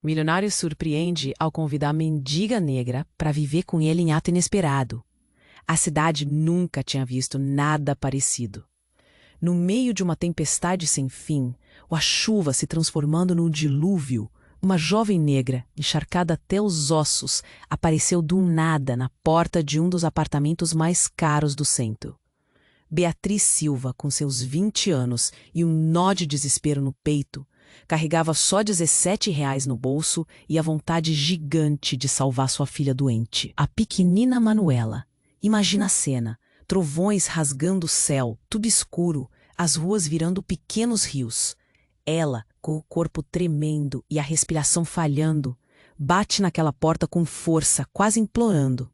Milionário surpreende ao convidar a mendiga negra para viver com ele em ato inesperado. A cidade nunca tinha visto nada parecido. No meio de uma tempestade sem fim, a chuva se transformando num dilúvio, uma jovem negra, encharcada até os ossos, apareceu do nada na porta de um dos apartamentos mais caros do centro. Beatriz Silva, com seus 20 anos e um nó de desespero no peito, carregava só R$ 17 no bolso e a vontade gigante de salvar sua filha doente. A pequenina Manuela. Imagina a cena, trovões rasgando o céu, tudo escuro, as ruas virando pequenos rios. Ela, com o corpo tremendo e a respiração falhando, bate naquela porta com força, quase implorando.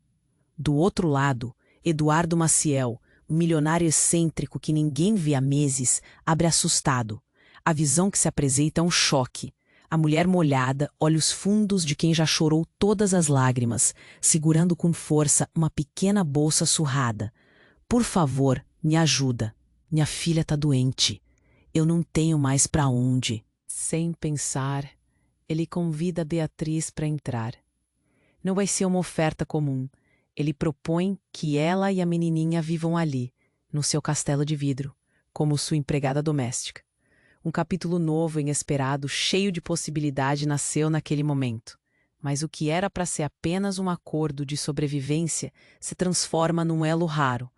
Do outro lado, Eduardo Maciel, um milionário excêntrico que ninguém vê há meses, abre assustado. A visão que se apresenta é um choque. A mulher molhada, olhos fundos de quem já chorou todas as lágrimas, segurando com força uma pequena bolsa surrada. Por favor, me ajuda. Minha filha está doente. Eu não tenho mais para onde. Sem pensar, ele convida Beatriz para entrar. Não vai ser uma oferta comum. Ele propõe que ela e a menininha vivam ali, no seu castelo de vidro, como sua empregada doméstica. Um capítulo novo, inesperado, cheio de possibilidade nasceu naquele momento. Mas o que era para ser apenas um acordo de sobrevivência se transforma num elo raro.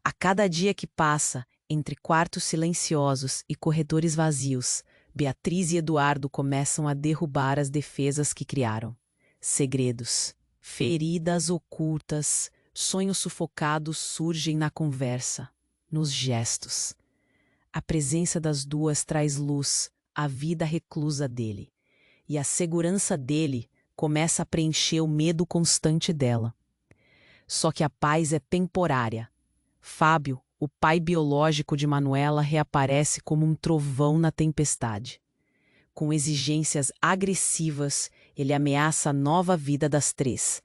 A cada dia que passa, entre quartos silenciosos e corredores vazios, Beatriz e Eduardo começam a derrubar as defesas que criaram. Segredos, feridas ocultas, sonhos sufocados surgem na conversa, nos gestos. A presença das duas traz luz à vida reclusa dele, e a segurança dele começa a preencher o medo constante dela. Só que a paz é temporária. Fábio, o pai biológico de Manuela, reaparece como um trovão na tempestade. Com exigências agressivas, ele ameaça a nova vida das três.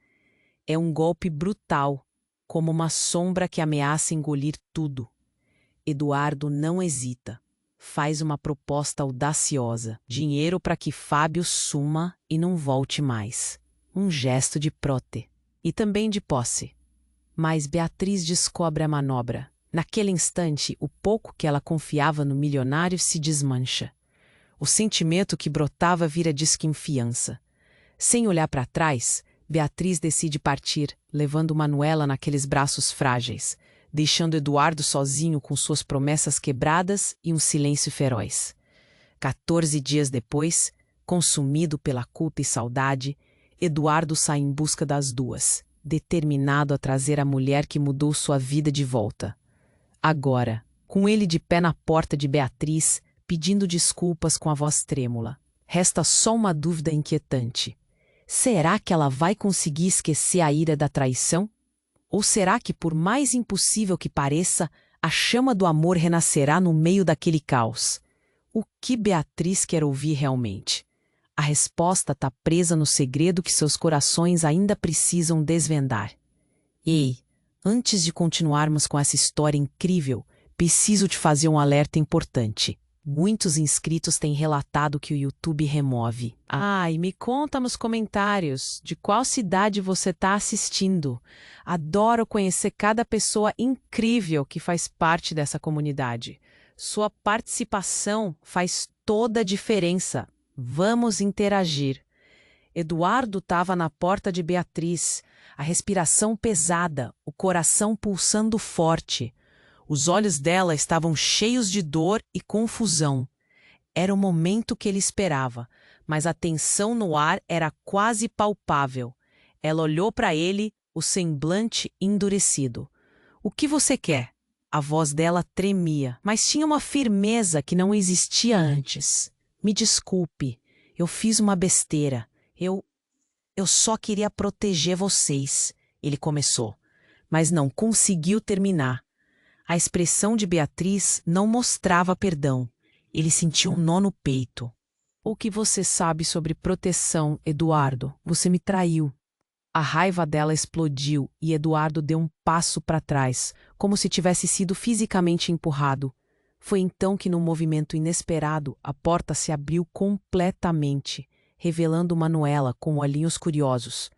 É um golpe brutal, como uma sombra que ameaça engolir tudo. Eduardo não hesita. Faz uma proposta audaciosa. Dinheiro para que Fábio suma e não volte mais. Um gesto de prote. E também de posse. Mas Beatriz descobre a manobra. Naquele instante, o pouco que ela confiava no milionário se desmancha. O sentimento que brotava vira desconfiança. Sem olhar para trás, Beatriz decide partir, levando Manuela naqueles braços frágeis, deixando Eduardo sozinho com suas promessas quebradas e um silêncio feroz. 14 dias depois, consumido pela culpa e saudade, Eduardo sai em busca das duas, determinado a trazer a mulher que mudou sua vida de volta. Agora, com ele de pé na porta de Beatriz, pedindo desculpas com a voz trêmula, resta só uma dúvida inquietante. Será que ela vai conseguir esquecer a ira da traição? Ou será que, por mais impossível que pareça, a chama do amor renascerá no meio daquele caos? O que Beatriz quer ouvir realmente? A resposta está presa no segredo que seus corações ainda precisam desvendar. Ei, antes de continuarmos com essa história incrível, preciso te fazer um alerta importante. Muitos inscritos têm relatado que o YouTube remove. Ai, me conta nos comentários de qual cidade você está assistindo. Adoro conhecer cada pessoa incrível que faz parte dessa comunidade. Sua participação faz toda a diferença. Vamos interagir. Eduardo estava na porta de Beatriz, a respiração pesada, o coração pulsando forte. Os olhos dela estavam cheios de dor e confusão. Era o momento que ele esperava, mas a tensão no ar era quase palpável. Ela olhou para ele, o semblante endurecido. "O que você quer?" A voz dela tremia, mas tinha uma firmeza que não existia antes. "Me desculpe, eu fiz uma besteira. Eu só queria proteger vocês", ele começou, mas não conseguiu terminar. A expressão de Beatriz não mostrava perdão. Ele sentiu um nó no peito. "O que você sabe sobre proteção, Eduardo? Você me traiu." A raiva dela explodiu e Eduardo deu um passo para trás, como se tivesse sido fisicamente empurrado. Foi então que, num movimento inesperado, a porta se abriu completamente, revelando Manuela com olhinhos curiosos.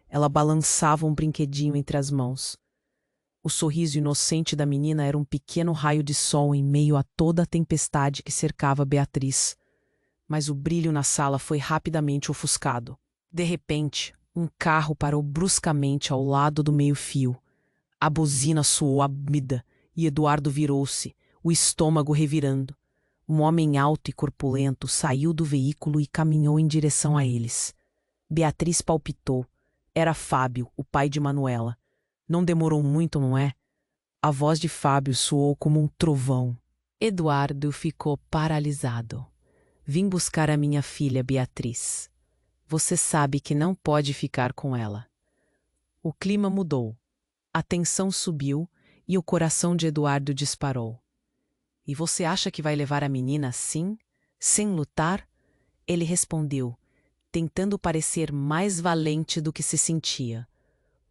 Ela balançava um brinquedinho entre as mãos. O sorriso inocente da menina era um pequeno raio de sol em meio a toda a tempestade que cercava Beatriz. Mas o brilho na sala foi rapidamente ofuscado. De repente, um carro parou bruscamente ao lado do meio-fio. A buzina soou ávida e Eduardo virou-se, o estômago revirando. Um homem alto e corpulento saiu do veículo e caminhou em direção a eles. Beatriz palpitou. Era Fábio, o pai de Manuela. Não demorou muito, não é? A voz de Fábio soou como um trovão. Eduardo ficou paralisado. Vim buscar a minha filha Beatriz. Você sabe que não pode ficar com ela. O clima mudou. A tensão subiu e o coração de Eduardo disparou. E você acha que vai levar a menina assim, sem lutar? Ele respondeu, tentando parecer mais valente do que se sentia.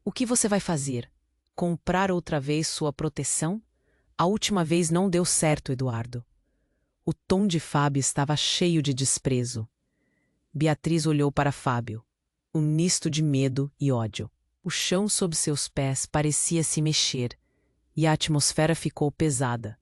O que você vai fazer? Comprar outra vez sua proteção? A última vez não deu certo, Eduardo. O tom de Fábio estava cheio de desprezo. Beatriz olhou para Fábio, um misto de medo e ódio. O chão sob seus pés parecia se mexer, e a atmosfera ficou pesada.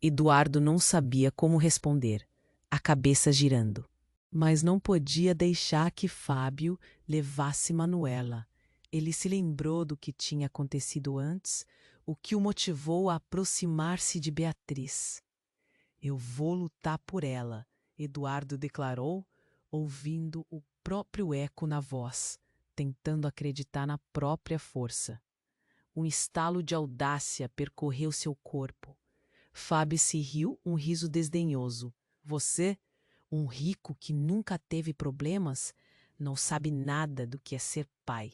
Eduardo não sabia como responder, a cabeça girando. Mas não podia deixar que Fábio levasse Manuela. Ele se lembrou do que tinha acontecido antes, o que o motivou a aproximar-se de Beatriz. Eu vou lutar por ela, Eduardo declarou, ouvindo o próprio eco na voz, tentando acreditar na própria força. Um estalo de audácia percorreu seu corpo. Fábio se riu, um riso desdenhoso. Você, um rico que nunca teve problemas, não sabe nada do que é ser pai.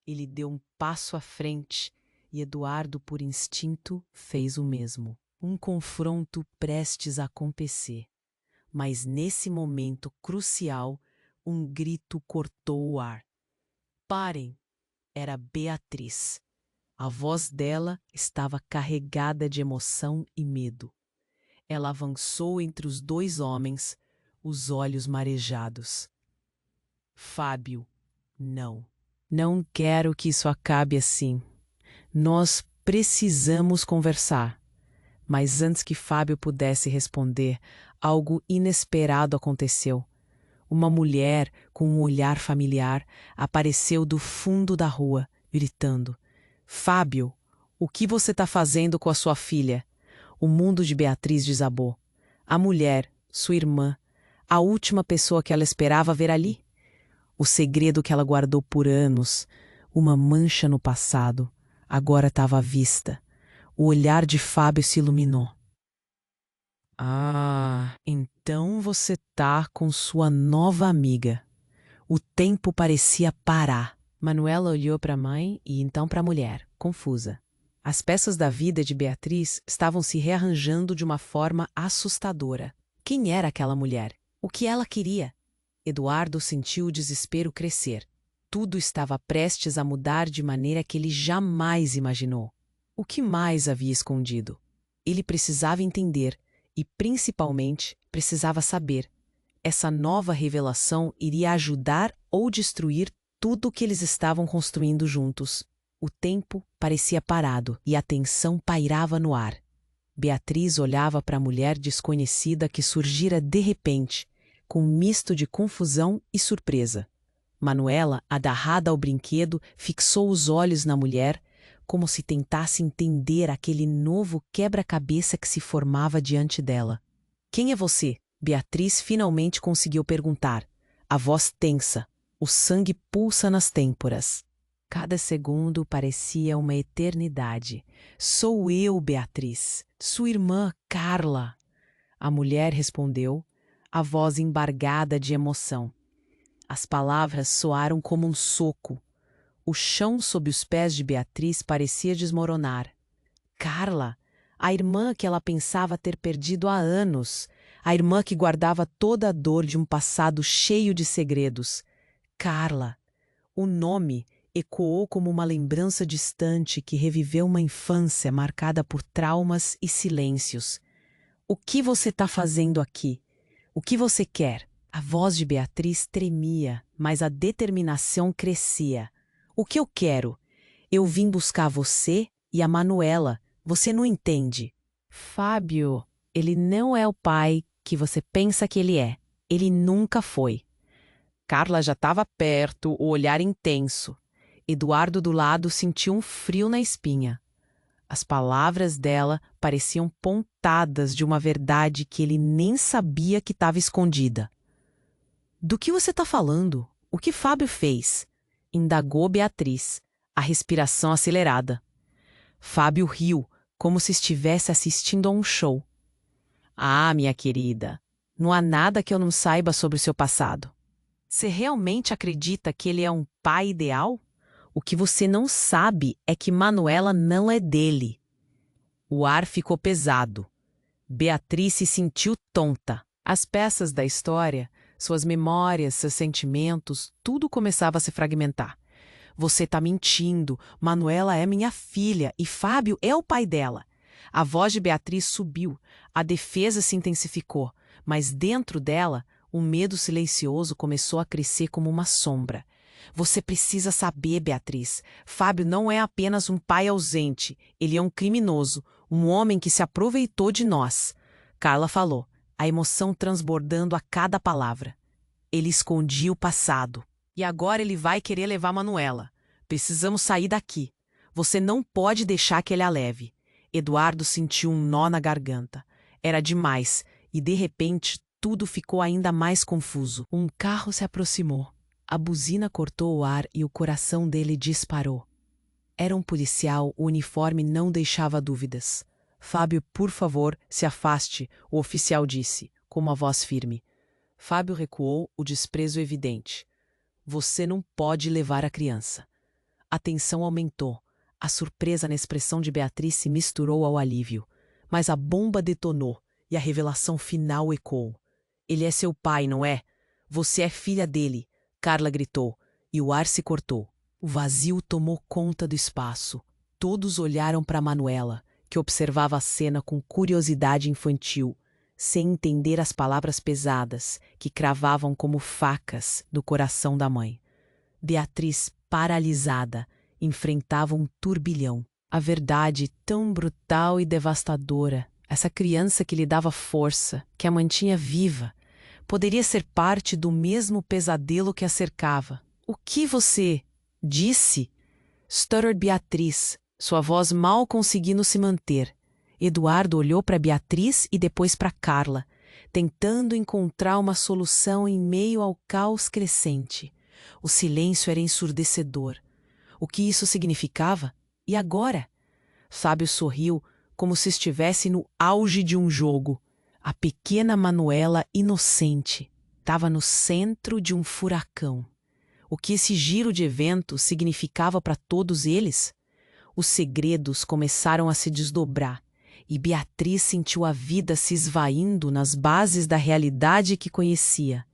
Ele deu um passo à frente e Eduardo, por instinto, fez o mesmo. Um confronto prestes a acontecer. Mas nesse momento crucial, um grito cortou o ar. Parem! Era Beatriz. A voz dela estava carregada de emoção e medo. Ela avançou entre os dois homens, os olhos marejados. Fábio, não. Não quero que isso acabe assim. Nós precisamos conversar. Mas antes que Fábio pudesse responder, algo inesperado aconteceu. Uma mulher com um olhar familiar apareceu do fundo da rua, gritando: Fábio, o que você está fazendo com a sua filha? O mundo de Beatriz desabou. A mulher, sua irmã, a última pessoa que ela esperava ver ali. O segredo que ela guardou por anos, uma mancha no passado, agora estava à vista. O olhar de Fábio se iluminou. Ah, então você tá com sua nova amiga. O tempo parecia parar. Manuela olhou para a mãe e então para a mulher, confusa. As peças da vida de Beatriz estavam se rearranjando de uma forma assustadora. Quem era aquela mulher? O que ela queria? Eduardo sentiu o desespero crescer. Tudo estava prestes a mudar de maneira que ele jamais imaginou. O que mais havia escondido? Ele precisava entender e, principalmente, precisava saber. Essa nova revelação iria ajudar ou destruir tudo o que eles estavam construindo juntos. O tempo parecia parado e a tensão pairava no ar. Beatriz olhava para a mulher desconhecida que surgira de repente, com um misto de confusão e surpresa. Manuela, agarrada ao brinquedo, fixou os olhos na mulher, como se tentasse entender aquele novo quebra-cabeça que se formava diante dela. Quem é você? Beatriz finalmente conseguiu perguntar, a voz tensa, o sangue pulsa nas têmporas. Cada segundo parecia uma eternidade. Sou eu, Beatriz, sua irmã, Carla. A mulher respondeu, a voz embargada de emoção. As palavras soaram como um soco. O chão sob os pés de Beatriz parecia desmoronar. Carla, a irmã que ela pensava ter perdido há anos, a irmã que guardava toda a dor de um passado cheio de segredos. Carla. O nome ecoou como uma lembrança distante que reviveu uma infância marcada por traumas e silêncios. O que você está fazendo aqui? O que você quer? A voz de Beatriz tremia, mas a determinação crescia. O que eu quero? Eu vim buscar você e a Manuela. Você não entende. Fábio, ele não é o pai que você pensa que ele é. Ele nunca foi. Carla já estava perto, o olhar intenso. Eduardo do lado sentiu um frio na espinha. As palavras dela pareciam pontadas de uma verdade que ele nem sabia que estava escondida. Do que você está falando? O que Fábio fez? Indagou Beatriz, a respiração acelerada. Fábio riu, como se estivesse assistindo a um show. Ah, minha querida, não há nada que eu não saiba sobre o seu passado. Você realmente acredita que ele é um pai ideal? O que você não sabe é que Manuela não é dele. O ar ficou pesado. Beatriz se sentiu tonta. As peças da história, suas memórias, seus sentimentos, tudo começava a se fragmentar. Você está mentindo. Manuela é minha filha e Fábio é o pai dela. A voz de Beatriz subiu, a defesa se intensificou, mas dentro dela, o medo silencioso começou a crescer como uma sombra. Você precisa saber, Beatriz. Fábio não é apenas um pai ausente. Ele é um criminoso, um homem que se aproveitou de nós. Carla falou, a emoção transbordando a cada palavra. Ele escondia o passado. E agora ele vai querer levar Manuela. Precisamos sair daqui. Você não pode deixar que ele a leve. Eduardo sentiu um nó na garganta. Era demais, e de repente tudo ficou ainda mais confuso. Um carro se aproximou. A buzina cortou o ar e o coração dele disparou. Era um policial, o uniforme não deixava dúvidas. Fábio, por favor, se afaste, o oficial disse, com uma voz firme. Fábio recuou, o desprezo evidente. Você não pode levar a criança. A tensão aumentou. A surpresa na expressão de Beatriz se misturou ao alívio. Mas a bomba detonou e a revelação final ecoou. Ele é seu pai, não é? Você é filha dele. Carla gritou, e o ar se cortou. O vazio tomou conta do espaço. Todos olharam para Manuela, que observava a cena com curiosidade infantil, sem entender as palavras pesadas que cravavam como facas do coração da mãe. Beatriz, paralisada, enfrentava um turbilhão. A verdade tão brutal e devastadora, essa criança que lhe dava força, que a mantinha viva, poderia ser parte do mesmo pesadelo que a cercava. O que você disse? Stuttered Beatriz, sua voz mal conseguindo se manter. Eduardo olhou para Beatriz e depois para Carla, tentando encontrar uma solução em meio ao caos crescente. O silêncio era ensurdecedor. O que isso significava? E agora? Fábio sorriu, como se estivesse no auge de um jogo. A pequena Manuela, inocente, estava no centro de um furacão. O que esse giro de eventos significava para todos eles? Os segredos começaram a se desdobrar, e Beatriz sentiu a vida se esvaindo nas bases da realidade que conhecia.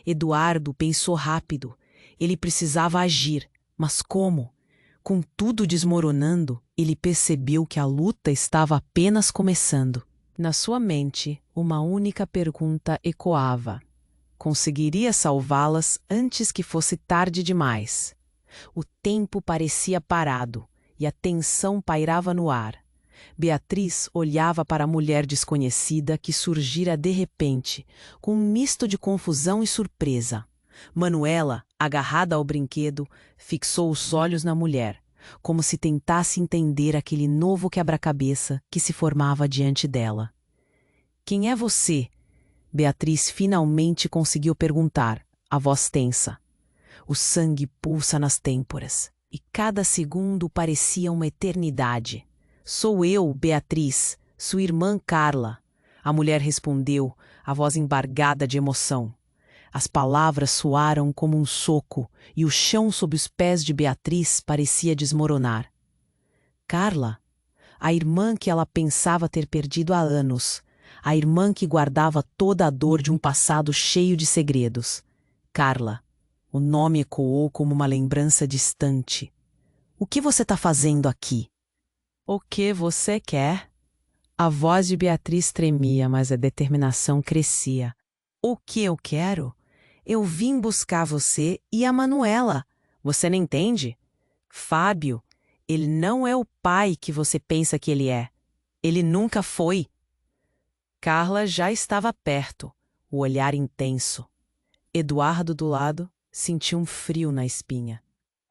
Eduardo pensou rápido. Ele precisava agir, mas como? Com tudo desmoronando, ele percebeu que a luta estava apenas começando. Na sua mente, uma única pergunta ecoava. Conseguiria salvá-las antes que fosse tarde demais? O tempo parecia parado e a tensão pairava no ar. Beatriz olhava para a mulher desconhecida que surgira de repente, com um misto de confusão e surpresa. Manuela, agarrada ao brinquedo, fixou os olhos na mulher, como se tentasse entender aquele novo quebra-cabeça que se formava diante dela. Quem é você? Beatriz finalmente conseguiu perguntar, a voz tensa. O sangue pulsa nas têmporas, e cada segundo parecia uma eternidade. Sou eu, Beatriz, sua irmã Carla. A mulher respondeu, a voz embargada de emoção. As palavras soaram como um soco, e o chão sob os pés de Beatriz parecia desmoronar. Carla, a irmã que ela pensava ter perdido há anos, a irmã que guardava toda a dor de um passado cheio de segredos. Carla, o nome ecoou como uma lembrança distante. O que você está fazendo aqui? O que você quer? A voz de Beatriz tremia, mas a determinação crescia. O que eu quero? Eu vim buscar você e a Manuela. Você não entende? Fábio, ele não é o pai que você pensa que ele é. Ele nunca foi. Carla já estava perto, o olhar intenso. Eduardo, do lado, sentiu um frio na espinha.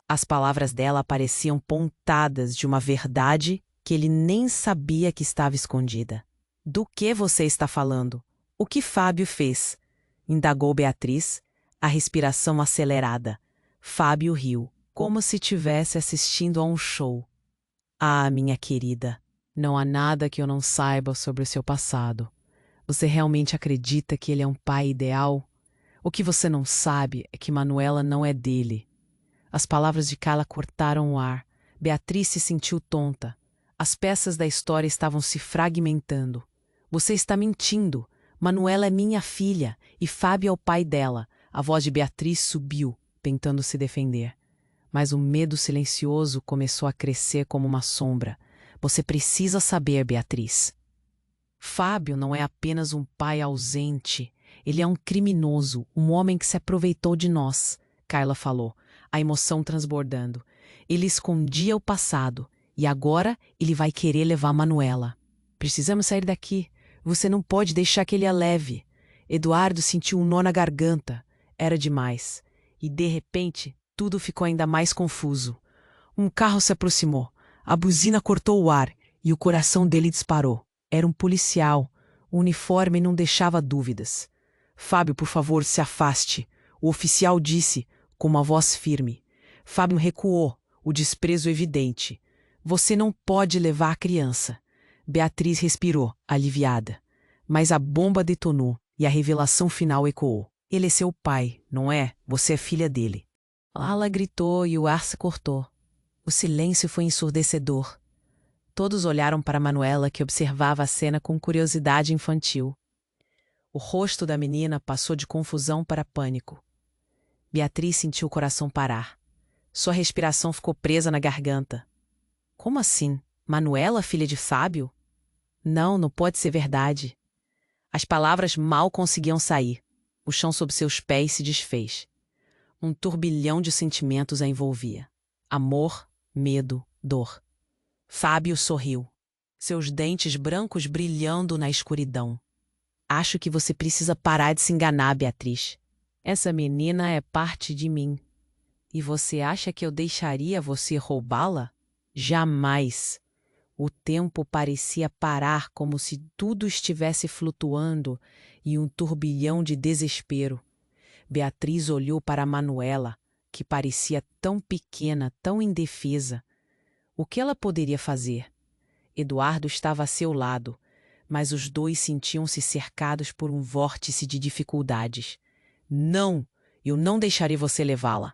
As palavras dela pareciam pontadas de uma verdade que ele nem sabia que estava escondida. Do que você está falando? O que Fábio fez? Indagou Beatriz, a respiração acelerada. Fábio riu, como se tivesse assistindo a um show. Ah, minha querida, não há nada que eu não saiba sobre o seu passado. Você realmente acredita que ele é um pai ideal? O que você não sabe é que Manuela não é dele. As palavras de Carla cortaram o ar. Beatriz se sentiu tonta. As peças da história estavam se fragmentando. Você está mentindo. Manuela é minha filha e Fábio é o pai dela. A voz de Beatriz subiu, tentando se defender. Mas o medo silencioso começou a crescer como uma sombra. Você precisa saber, Beatriz. Fábio não é apenas um pai ausente. Ele é um criminoso, um homem que se aproveitou de nós, Carla falou, a emoção transbordando. Ele escondia o passado e agora ele vai querer levar Manuela. Precisamos sair daqui. Você não pode deixar que ele a leve. Eduardo sentiu um nó na garganta. Era demais. E, de repente, tudo ficou ainda mais confuso. Um carro se aproximou. A buzina cortou o ar e o coração dele disparou. Era um policial. O uniforme não deixava dúvidas. Fábio, por favor, se afaste. O oficial disse, com uma voz firme. Fábio recuou, o desprezo evidente. Você não pode levar a criança. Beatriz respirou, aliviada. Mas a bomba detonou e a revelação final ecoou. Ele é seu pai, não é? Você é filha dele. Lala gritou e o ar se cortou. O silêncio foi ensurdecedor. Todos olharam para Manuela, que observava a cena com curiosidade infantil. O rosto da menina passou de confusão para pânico. Beatriz sentiu o coração parar. Sua respiração ficou presa na garganta. Como assim? Manuela, filha de Fábio? Não, não pode ser verdade. As palavras mal conseguiam sair. O chão sob seus pés se desfez. Um turbilhão de sentimentos a envolvia. Amor, medo, dor. Fábio sorriu, seus dentes brancos brilhando na escuridão. Acho que você precisa parar de se enganar, Beatriz. Essa menina é parte de mim. E você acha que eu deixaria você roubá-la? Jamais. O tempo parecia parar como se tudo estivesse flutuando em um turbilhão de desespero. Beatriz olhou para Manuela, que parecia tão pequena, tão indefesa. O que ela poderia fazer? Eduardo estava a seu lado, mas os dois sentiam-se cercados por um vórtice de dificuldades. Não! Eu não deixarei você levá-la!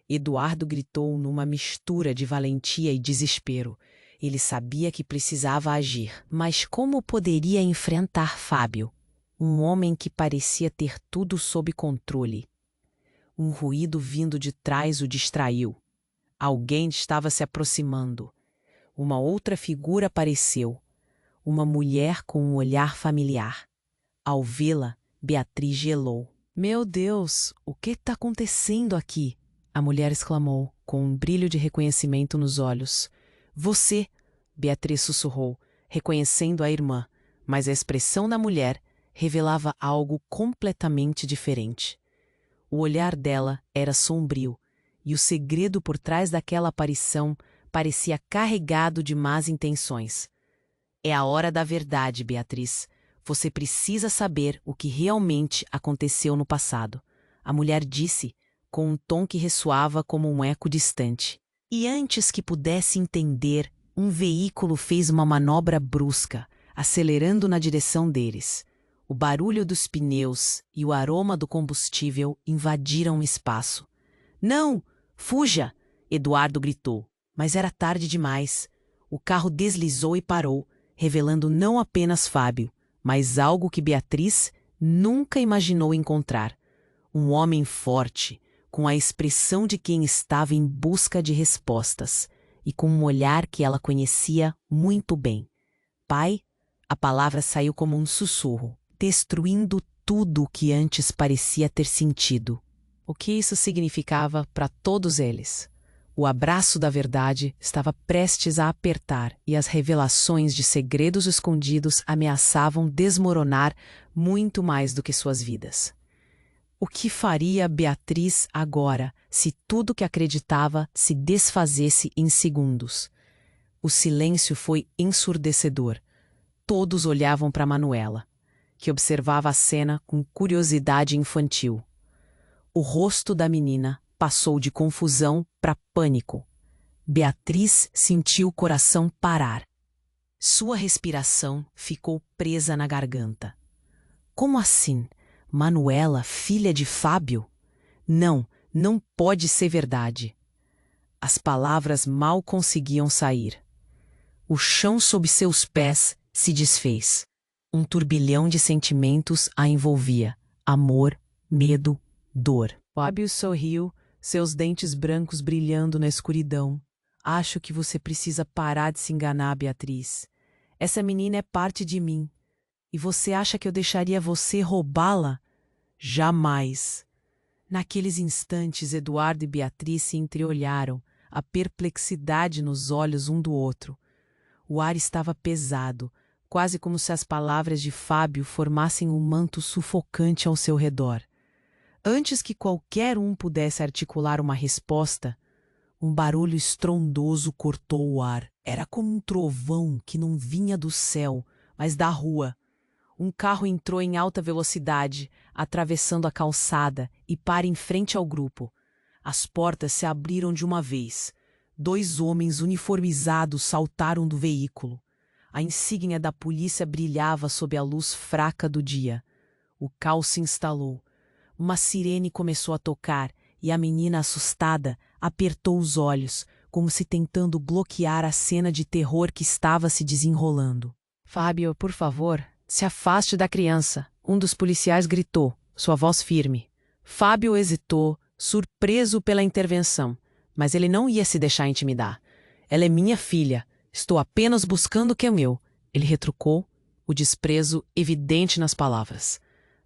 Eduardo gritou numa mistura de valentia e desespero. Ele sabia que precisava agir, mas como poderia enfrentar Fábio? Um homem que parecia ter tudo sob controle. Um ruído vindo de trás o distraiu. Alguém estava se aproximando. Uma outra figura apareceu. Uma mulher com um olhar familiar. Ao vê-la, Beatriz gelou. Meu Deus, o que está acontecendo aqui? A mulher exclamou, com um brilho de reconhecimento nos olhos. Você! Beatriz sussurrou, reconhecendo a irmã, mas a expressão da mulher revelava algo completamente diferente. O olhar dela era sombrio, e o segredo por trás daquela aparição parecia carregado de más intenções. É a hora da verdade, Beatriz. Você precisa saber o que realmente aconteceu no passado. A mulher disse, com um tom que ressoava como um eco distante. E antes que pudesse entender, um veículo fez uma manobra brusca, acelerando na direção deles. O barulho dos pneus e o aroma do combustível invadiram o espaço. Não! Fuja! Eduardo gritou, mas era tarde demais. O carro deslizou e parou, revelando não apenas Fábio, mas algo que Beatriz nunca imaginou encontrar. Um homem forte, com a expressão de quem estava em busca de respostas e com um olhar que ela conhecia muito bem. Pai, a palavra saiu como um sussurro, destruindo tudo o que antes parecia ter sentido. O que isso significava para todos eles? O abraço da verdade estava prestes a apertar e as revelações de segredos escondidos ameaçavam desmoronar muito mais do que suas vidas. O que faria Beatriz agora se tudo que acreditava se desfazesse em segundos? O silêncio foi ensurdecedor. Todos olhavam para Manuela, que observava a cena com curiosidade infantil. O rosto da menina passou de confusão para pânico. Beatriz sentiu o coração parar. Sua respiração ficou presa na garganta. Como assim? Manuela, filha de Fábio? Não, não pode ser verdade. As palavras mal conseguiam sair. O chão sob seus pés se desfez. Um turbilhão de sentimentos a envolvia: amor, medo, dor. Fábio sorriu, seus dentes brancos brilhando na escuridão. Acho que você precisa parar de se enganar, Beatriz. Essa menina é parte de mim. E você acha que eu deixaria você roubá-la? Jamais. Naqueles instantes, Eduardo e Beatriz se entreolharam, a perplexidade nos olhos um do outro. O ar estava pesado, quase como se as palavras de Fábio formassem um manto sufocante ao seu redor. Antes que qualquer um pudesse articular uma resposta, um barulho estrondoso cortou o ar. Era como um trovão que não vinha do céu, mas da rua. Um carro entrou em alta velocidade, atravessando a calçada e para em frente ao grupo. As portas se abriram de uma vez. 2 homens uniformizados saltaram do veículo. A insígnia da polícia brilhava sob a luz fraca do dia. O caos se instalou. Uma sirene começou a tocar e a menina, assustada, apertou os olhos, como se tentando bloquear a cena de terror que estava se desenrolando. Fábio, por favor, se afaste da criança, um dos policiais gritou, sua voz firme. Fábio hesitou, surpreso pela intervenção, mas ele não ia se deixar intimidar. Ela é minha filha, estou apenas buscando o que é meu, ele retrucou, o desprezo evidente nas palavras.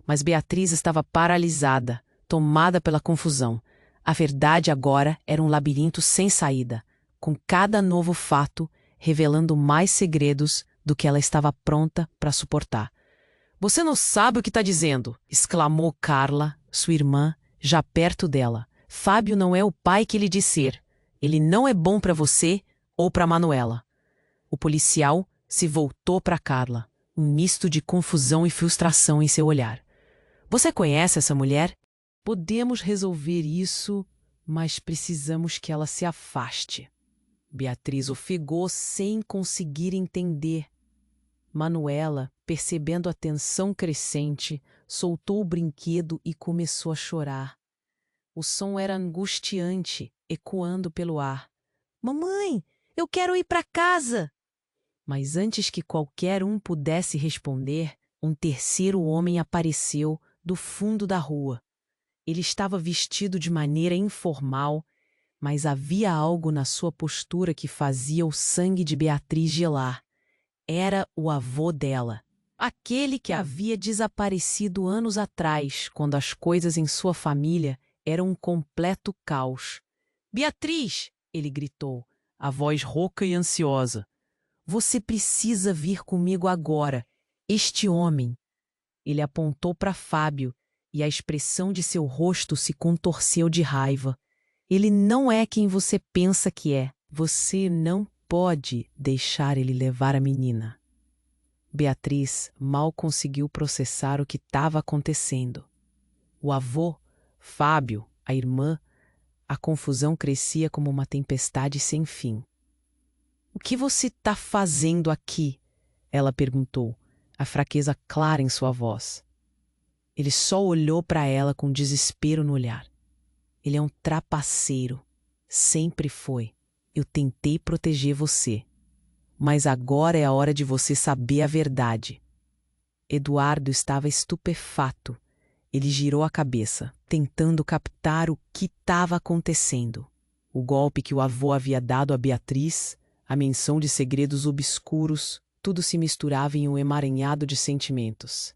Mas Beatriz estava paralisada, tomada pela confusão. A verdade agora era um labirinto sem saída, com cada novo fato revelando mais segredos do que ela estava pronta para suportar. Você não sabe o que está dizendo, exclamou Carla, sua irmã, já perto dela. Fábio não é o pai que ele diz ser. Ele não é bom para você ou para Manuela. O policial se voltou para Carla, um misto de confusão e frustração em seu olhar. Você conhece essa mulher? Podemos resolver isso, mas precisamos que ela se afaste. Beatriz ofegou sem conseguir entender. Manuela, percebendo a tensão crescente, soltou o brinquedo e começou a chorar. O som era angustiante, ecoando pelo ar. Mamãe, eu quero ir para casa! Mas antes que qualquer um pudesse responder, um terceiro homem apareceu do fundo da rua. Ele estava vestido de maneira informal, mas havia algo na sua postura que fazia o sangue de Beatriz gelar. Era o avô dela, aquele que havia desaparecido anos atrás, quando as coisas em sua família eram um completo caos. Beatriz! Ele gritou, a voz rouca e ansiosa. Você precisa vir comigo agora. Este homem. Ele apontou para Fábio e a expressão de seu rosto se contorceu de raiva. Ele não é quem você pensa que é. Você não pode deixar ele levar a menina. Beatriz mal conseguiu processar o que estava acontecendo. O avô, Fábio, a irmã, a confusão crescia como uma tempestade sem fim. O que você está fazendo aqui? Ela perguntou, a fraqueza clara em sua voz. Ele só olhou para ela com desespero no olhar. Ele é um trapaceiro. Sempre foi. Eu tentei proteger você. Mas agora é a hora de você saber a verdade. Eduardo estava estupefato. Ele girou a cabeça, tentando captar o que estava acontecendo. O golpe que o avô havia dado a Beatriz, a menção de segredos obscuros, tudo se misturava em um emaranhado de sentimentos.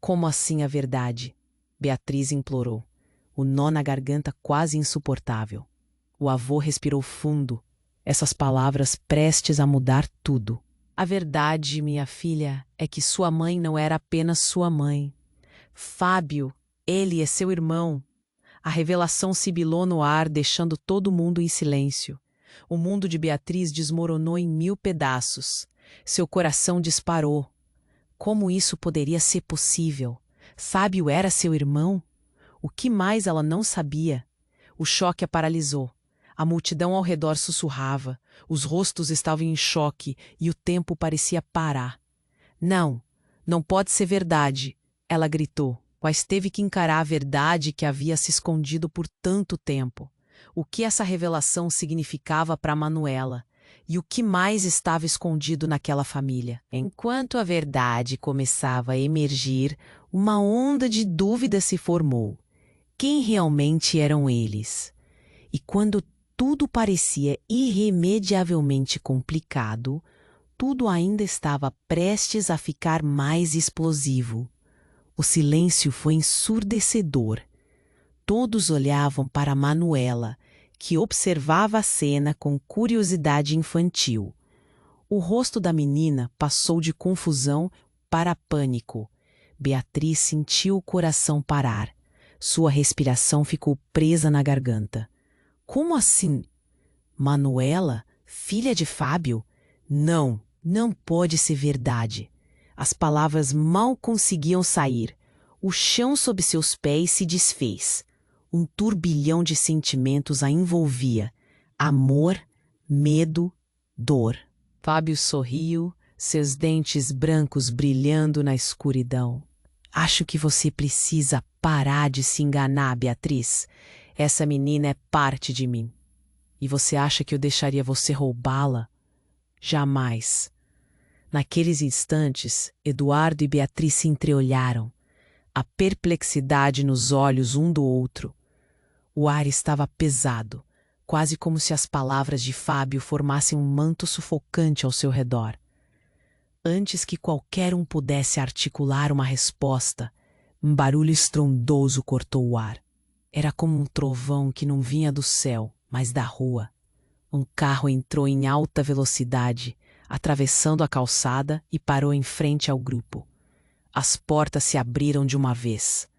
Como assim a verdade? Beatriz implorou, o nó na garganta quase insuportável. O avô respirou fundo, essas palavras prestes a mudar tudo. A verdade, minha filha, é que sua mãe não era apenas sua mãe. Fábio, ele é seu irmão. A revelação sibilou no ar, deixando todo mundo em silêncio. O mundo de Beatriz desmoronou em 1000 pedaços. Seu coração disparou. Como isso poderia ser possível? Fábio era seu irmão? O que mais ela não sabia? O choque a paralisou. A multidão ao redor sussurrava, os rostos estavam em choque e o tempo parecia parar. Não, não pode ser verdade, ela gritou, mas teve que encarar a verdade que havia se escondido por tanto tempo. O que essa revelação significava para Manuela e o que mais estava escondido naquela família. Enquanto a verdade começava a emergir, uma onda de dúvida se formou. Quem realmente eram eles? E quando tudo parecia irremediavelmente complicado, tudo ainda estava prestes a ficar mais explosivo. O silêncio foi ensurdecedor. Todos olhavam para Manuela, que observava a cena com curiosidade infantil. O rosto da menina passou de confusão para pânico. Beatriz sentiu o coração parar. Sua respiração ficou presa na garganta. Como assim? Manuela, filha de Fábio? Não, não pode ser verdade. As palavras mal conseguiam sair. O chão sob seus pés se desfez. Um turbilhão de sentimentos a envolvia. Amor, medo, dor. Fábio sorriu, seus dentes brancos brilhando na escuridão. Acho que você precisa parar de se enganar, Beatriz. Essa menina é parte de mim. E você acha que eu deixaria você roubá-la? Jamais. Naqueles instantes, Eduardo e Beatriz se entreolharam, a perplexidade nos olhos um do outro. O ar estava pesado, quase como se as palavras de Fábio formassem um manto sufocante ao seu redor. Antes que qualquer um pudesse articular uma resposta, um barulho estrondoso cortou o ar. Era como um trovão que não vinha do céu, mas da rua. Um carro entrou em alta velocidade, atravessando a calçada e parou em frente ao grupo. As portas se abriram de uma vez.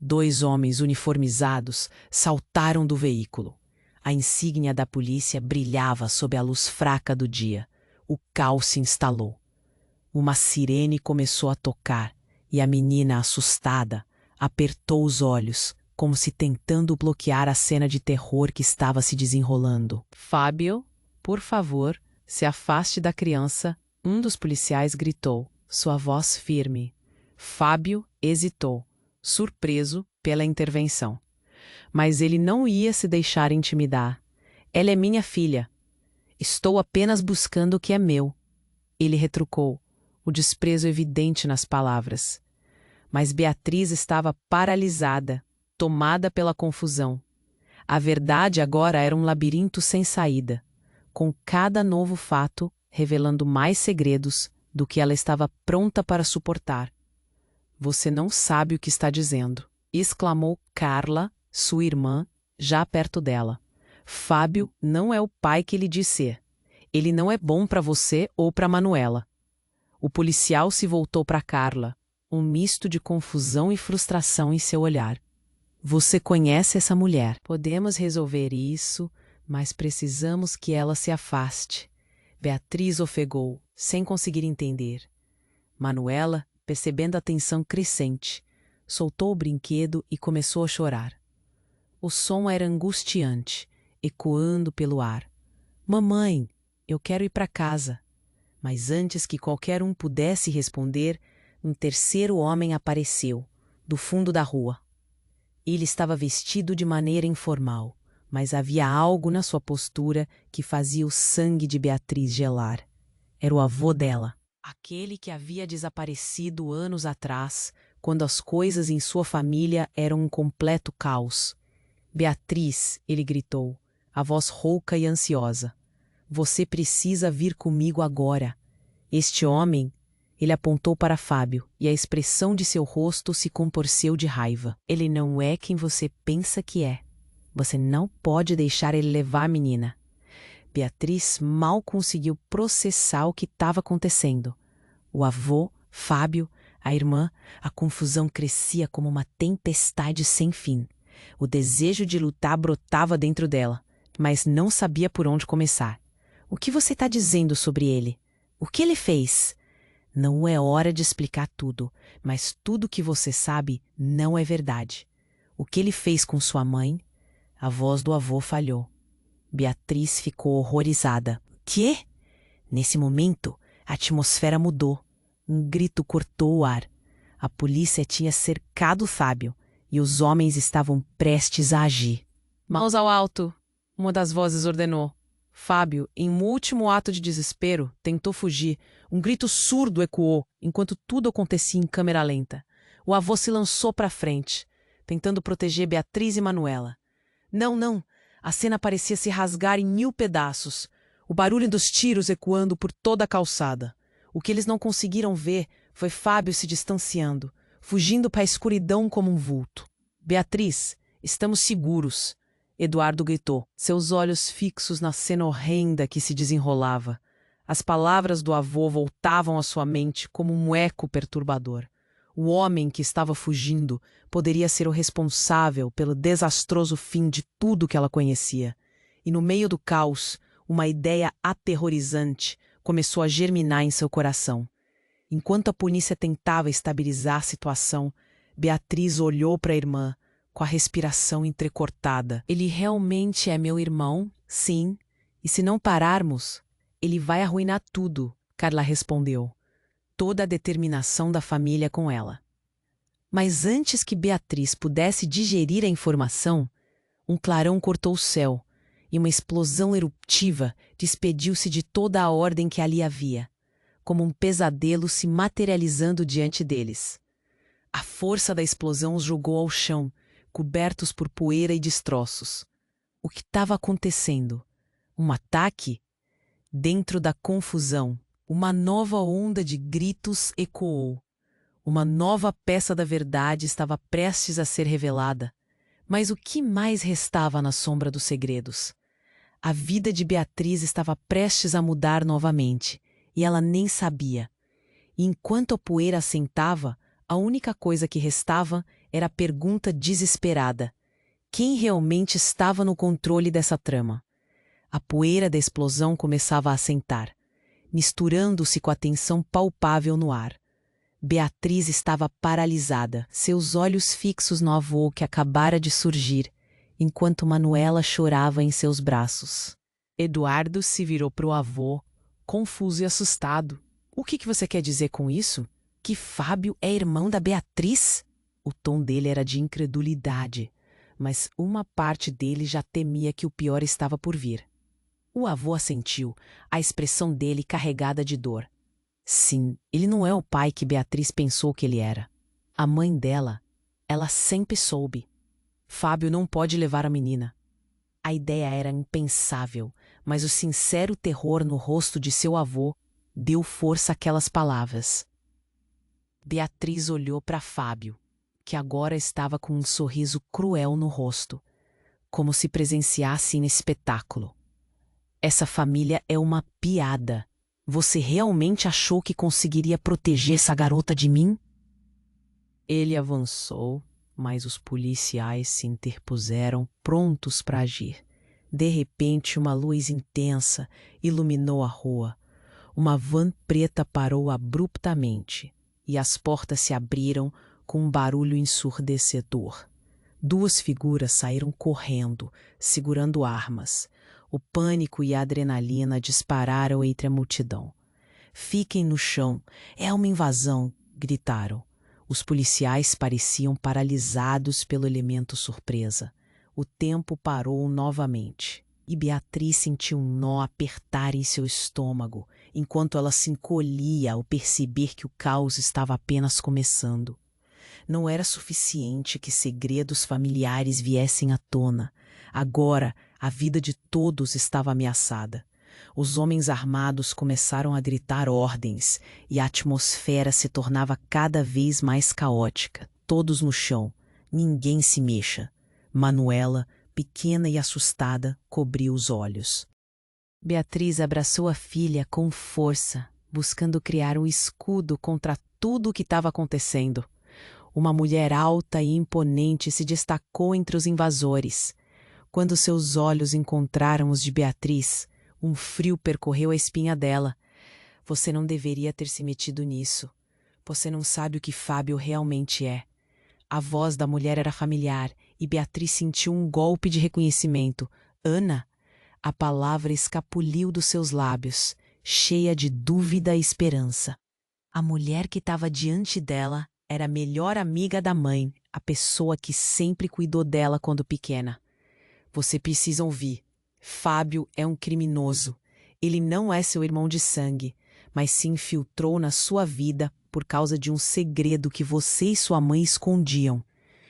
2 homens uniformizados saltaram do veículo. A insígnia da polícia brilhava sob a luz fraca do dia. O caos se instalou. Uma sirene começou a tocar e a menina, assustada, apertou os olhos, como se tentando bloquear a cena de terror que estava se desenrolando. Fábio, por favor, se afaste da criança, um dos policiais gritou, sua voz firme. Fábio hesitou, surpreso pela intervenção. Mas ele não ia se deixar intimidar. Ela é minha filha. Estou apenas buscando o que é meu. Ele retrucou, o desprezo evidente nas palavras. Mas Beatriz estava paralisada, tomada pela confusão. A verdade agora era um labirinto sem saída, com cada novo fato revelando mais segredos do que ela estava pronta para suportar. Você não sabe o que está dizendo, exclamou Carla, sua irmã, já perto dela. Fábio não é o pai que ele diz ser. Ele não é bom para você ou para Manuela. O policial se voltou para Carla, um misto de confusão e frustração em seu olhar. Você conhece essa mulher. Podemos resolver isso, mas precisamos que ela se afaste. Beatriz ofegou, sem conseguir entender. Manuela, percebendo a tensão crescente, soltou o brinquedo e começou a chorar. O som era angustiante, ecoando pelo ar. Mamãe, eu quero ir para casa. Mas antes que qualquer um pudesse responder, um terceiro homem apareceu, do fundo da rua. Ele estava vestido de maneira informal, mas havia algo na sua postura que fazia o sangue de Beatriz gelar. Era o avô dela, aquele que havia desaparecido anos atrás, quando as coisas em sua família eram um completo caos. Beatriz, ele gritou, a voz rouca e ansiosa. Você precisa vir comigo agora. Este homem, Ele apontou para Fábio e a expressão de seu rosto se contorceu de raiva. Ele não é quem você pensa que é. Você não pode deixar ele levar a menina. Beatriz mal conseguiu processar o que estava acontecendo. O avô, Fábio, a irmã, a confusão crescia como uma tempestade sem fim. O desejo de lutar brotava dentro dela, mas não sabia por onde começar. O que você está dizendo sobre ele? O que ele fez? Não é hora de explicar tudo, mas tudo que você sabe não é verdade. O que ele fez com sua mãe? A voz do avô falhou. Beatriz ficou horrorizada. Quê? Nesse momento, a atmosfera mudou. Um grito cortou o ar. A polícia tinha cercado Fábio e os homens estavam prestes a agir. Mãos ao alto, uma das vozes ordenou. Fábio, em um último ato de desespero, tentou fugir. Um grito surdo ecoou, enquanto tudo acontecia em câmera lenta. O avô se lançou para frente, tentando proteger Beatriz e Manuela. Não, não! A cena parecia se rasgar em 1000 pedaços. O barulho dos tiros ecoando por toda a calçada. O que eles não conseguiram ver foi Fábio se distanciando, fugindo para a escuridão como um vulto. Beatriz, estamos seguros. Eduardo gritou, seus olhos fixos na cena horrenda que se desenrolava. As palavras do avô voltavam à sua mente como um eco perturbador. O homem que estava fugindo poderia ser o responsável pelo desastroso fim de tudo que ela conhecia. E no meio do caos, uma ideia aterrorizante começou a germinar em seu coração. Enquanto a polícia tentava estabilizar a situação, Beatriz olhou para a irmã, com a respiração entrecortada. Ele realmente é meu irmão? Sim. E se não pararmos, ele vai arruinar tudo, Carla respondeu. Toda a determinação da família com ela. Mas antes que Beatriz pudesse digerir a informação, um clarão cortou o céu e uma explosão eruptiva despediu-se de toda a ordem que ali havia, como um pesadelo se materializando diante deles. A força da explosão os jogou ao chão, cobertos por poeira e destroços. O que estava acontecendo? Um ataque? Dentro da confusão, uma nova onda de gritos ecoou. Uma nova peça da verdade estava prestes a ser revelada. Mas o que mais restava na sombra dos segredos? A vida de Beatriz estava prestes a mudar novamente, e ela nem sabia. E enquanto a poeira assentava, a única coisa que restava era a pergunta desesperada: quem realmente estava no controle dessa trama? A poeira da explosão começava a assentar, misturando-se com a tensão palpável no ar. Beatriz estava paralisada, seus olhos fixos no avô que acabara de surgir, enquanto Manuela chorava em seus braços. Eduardo se virou para o avô, confuso e assustado. O que você quer dizer com isso? Que Fábio é irmão da Beatriz? O tom dele era de incredulidade, mas uma parte dele já temia que o pior estava por vir. O avô assentiu, a expressão dele carregada de dor. Sim, ele não é o pai que Beatriz pensou que ele era. A mãe dela, ela sempre soube. Fábio não pode levar a menina. A ideia era impensável, mas o sincero terror no rosto de seu avô deu força àquelas palavras. Beatriz olhou para Fábio, que agora estava com um sorriso cruel no rosto, como se presenciasse um espetáculo. Essa família é uma piada. Você realmente achou que conseguiria proteger essa garota de mim? Ele avançou, mas os policiais se interpuseram, prontos para agir. De repente, uma luz intensa iluminou a rua. Uma van preta parou abruptamente e as portas se abriram com um barulho ensurdecedor. 2 figuras saíram correndo, segurando armas. O pânico e a adrenalina dispararam entre a multidão. Fiquem no chão, é uma invasão, gritaram. Os policiais pareciam paralisados pelo elemento surpresa. O tempo parou novamente, e Beatriz sentiu um nó apertar em seu estômago, enquanto ela se encolhia ao perceber que o caos estava apenas começando. Não era suficiente que segredos familiares viessem à tona. Agora, a vida de todos estava ameaçada. Os homens armados começaram a gritar ordens e a atmosfera se tornava cada vez mais caótica. Todos no chão. Ninguém se mexa. Manuela, pequena e assustada, cobriu os olhos. Beatriz abraçou a filha com força, buscando criar um escudo contra tudo o que estava acontecendo. Uma mulher alta e imponente se destacou entre os invasores. Quando seus olhos encontraram os de Beatriz, um frio percorreu a espinha dela. Você não deveria ter se metido nisso. Você não sabe o que Fábio realmente é. A voz da mulher era familiar e Beatriz sentiu um golpe de reconhecimento. Ana? A palavra escapuliu dos seus lábios, cheia de dúvida e esperança. A mulher que estava diante dela era a melhor amiga da mãe, a pessoa que sempre cuidou dela quando pequena. Você precisa ouvir. Fábio é um criminoso. Ele não é seu irmão de sangue, mas se infiltrou na sua vida por causa de um segredo que você e sua mãe escondiam.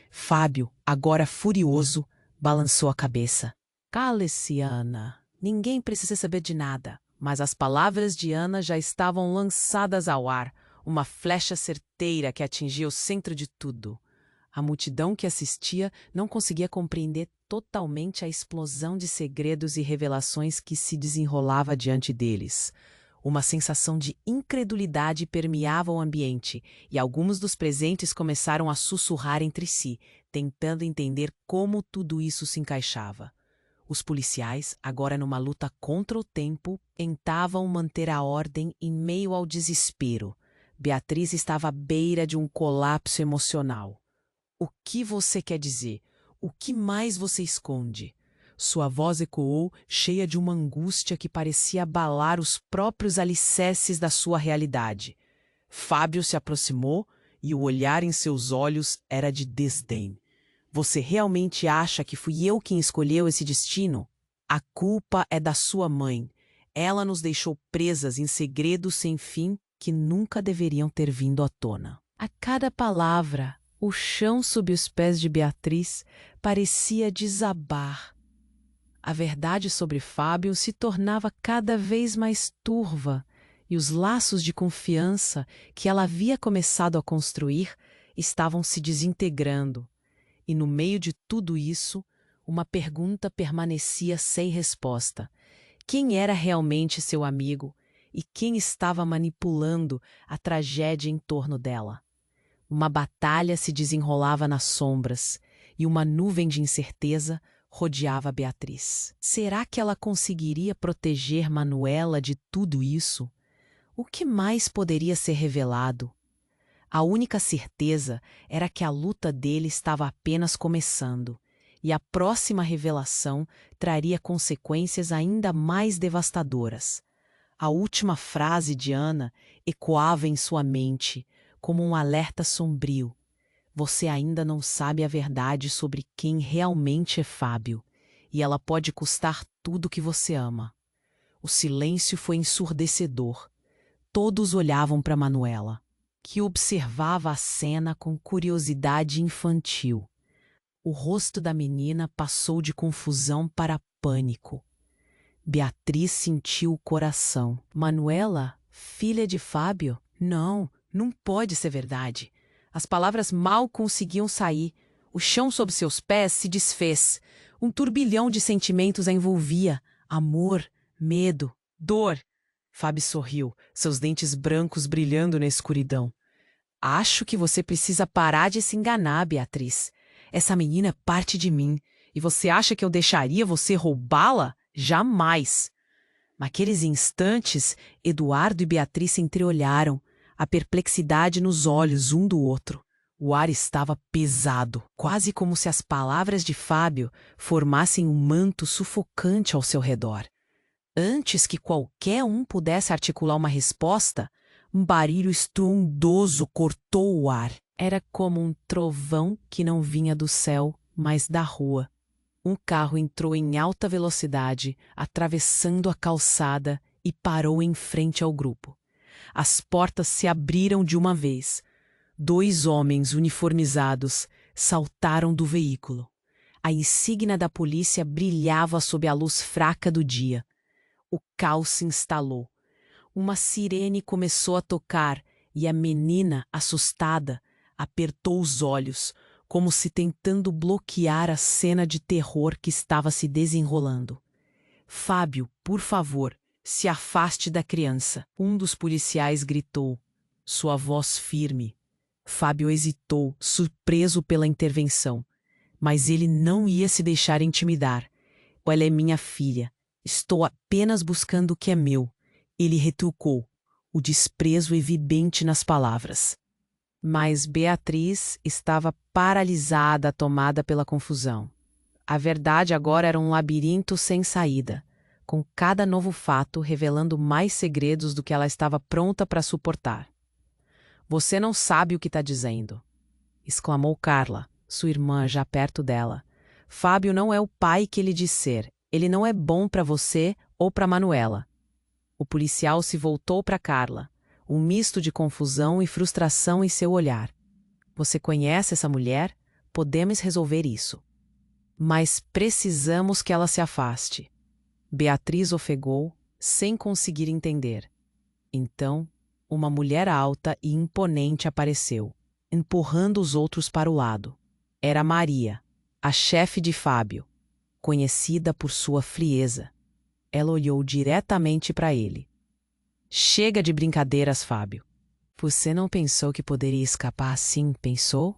Fábio, agora furioso, balançou a cabeça. Cale-se, Ana. Ninguém precisa saber de nada. Mas as palavras de Ana já estavam lançadas ao ar, uma flecha certeira que atingia o centro de tudo. A multidão que assistia não conseguia compreender totalmente a explosão de segredos e revelações que se desenrolava diante deles. Uma sensação de incredulidade permeava o ambiente, e alguns dos presentes começaram a sussurrar entre si, tentando entender como tudo isso se encaixava. Os policiais, agora numa luta contra o tempo, tentavam manter a ordem em meio ao desespero. Beatriz estava à beira de um colapso emocional. O que você quer dizer? O que mais você esconde? Sua voz ecoou, cheia de uma angústia que parecia abalar os próprios alicerces da sua realidade. Fábio se aproximou e o olhar em seus olhos era de desdém. Você realmente acha que fui eu quem escolheu esse destino? A culpa é da sua mãe. Ela nos deixou presas em segredos sem fim que nunca deveriam ter vindo à tona. A cada palavra, o chão sob os pés de Beatriz parecia desabar. A verdade sobre Fábio se tornava cada vez mais turva e os laços de confiança que ela havia começado a construir estavam se desintegrando. E no meio de tudo isso, uma pergunta permanecia sem resposta. Quem era realmente seu amigo e quem estava manipulando a tragédia em torno dela? Uma batalha se desenrolava nas sombras e uma nuvem de incerteza rodeava Beatriz. Será que ela conseguiria proteger Manuela de tudo isso? O que mais poderia ser revelado? A única certeza era que a luta dele estava apenas começando, e a próxima revelação traria consequências ainda mais devastadoras. A última frase de Ana ecoava em sua mente, como um alerta sombrio. Você ainda não sabe a verdade sobre quem realmente é Fábio, e ela pode custar tudo que você ama. O silêncio foi ensurdecedor. Todos olhavam para Manuela, que observava a cena com curiosidade infantil. O rosto da menina passou de confusão para pânico. Beatriz sentiu o coração. Manuela, filha de Fábio? Não, não pode ser verdade. As palavras mal conseguiam sair. O chão sob seus pés se desfez. Um turbilhão de sentimentos a envolvia. Amor, medo, dor. Fábio sorriu, seus dentes brancos brilhando na escuridão. Acho que você precisa parar de se enganar, Beatriz. Essa menina é parte de mim. E você acha que eu deixaria você roubá-la? Jamais! Naqueles instantes, Eduardo e Beatriz se entreolharam, a perplexidade nos olhos um do outro. O ar estava pesado, quase como se as palavras de Fábio formassem um manto sufocante ao seu redor. Antes que qualquer um pudesse articular uma resposta, um barulho estrondoso cortou o ar. Era como um trovão que não vinha do céu, mas da rua. Um carro entrou em alta velocidade, atravessando a calçada e parou em frente ao grupo. As portas se abriram de uma vez. 2 homens uniformizados saltaram do veículo. A insígnia da polícia brilhava sob a luz fraca do dia. O caos se instalou. Uma sirene começou a tocar e a menina, assustada, apertou os olhos, como se tentando bloquear a cena de terror que estava se desenrolando. Fábio, por favor, se afaste da criança, um dos policiais gritou, sua voz firme. Fábio hesitou, surpreso pela intervenção. Mas ele não ia se deixar intimidar. Ela é minha filha. Estou apenas buscando o que é meu. Ele retrucou, o desprezo evidente nas palavras. Mas Beatriz estava paralisada, tomada pela confusão. A verdade agora era um labirinto sem saída, com cada novo fato revelando mais segredos do que ela estava pronta para suportar. Você não sabe o que está dizendo, exclamou Carla, sua irmã já perto dela. Fábio não é o pai que ele diz ser. Ele não é bom para você ou para Manuela. O policial se voltou para Carla, um misto de confusão e frustração em seu olhar. Você conhece essa mulher? Podemos resolver isso. Mas precisamos que ela se afaste. Beatriz ofegou, sem conseguir entender. Então, uma mulher alta e imponente apareceu, empurrando os outros para o lado. Era Maria, a chefe de Fábio, conhecida por sua frieza. Ela olhou diretamente para ele. Chega de brincadeiras, Fábio. Você não pensou que poderia escapar assim, pensou?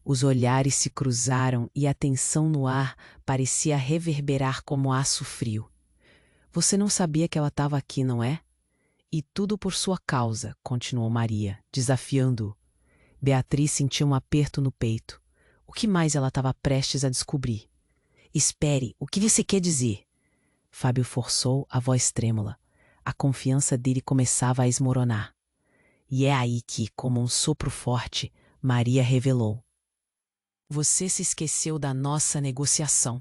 Os olhares se cruzaram e a tensão no ar parecia reverberar como aço frio. Você não sabia que ela estava aqui, não é? E tudo por sua causa, continuou Maria, desafiando-o. Beatriz sentiu um aperto no peito. O que mais ela estava prestes a descobrir? Espere, o que você quer dizer? Fábio forçou a voz trêmula. A confiança dele começava a esmoronar. E é aí que, como um sopro forte, Maria revelou. Você se esqueceu da nossa negociação.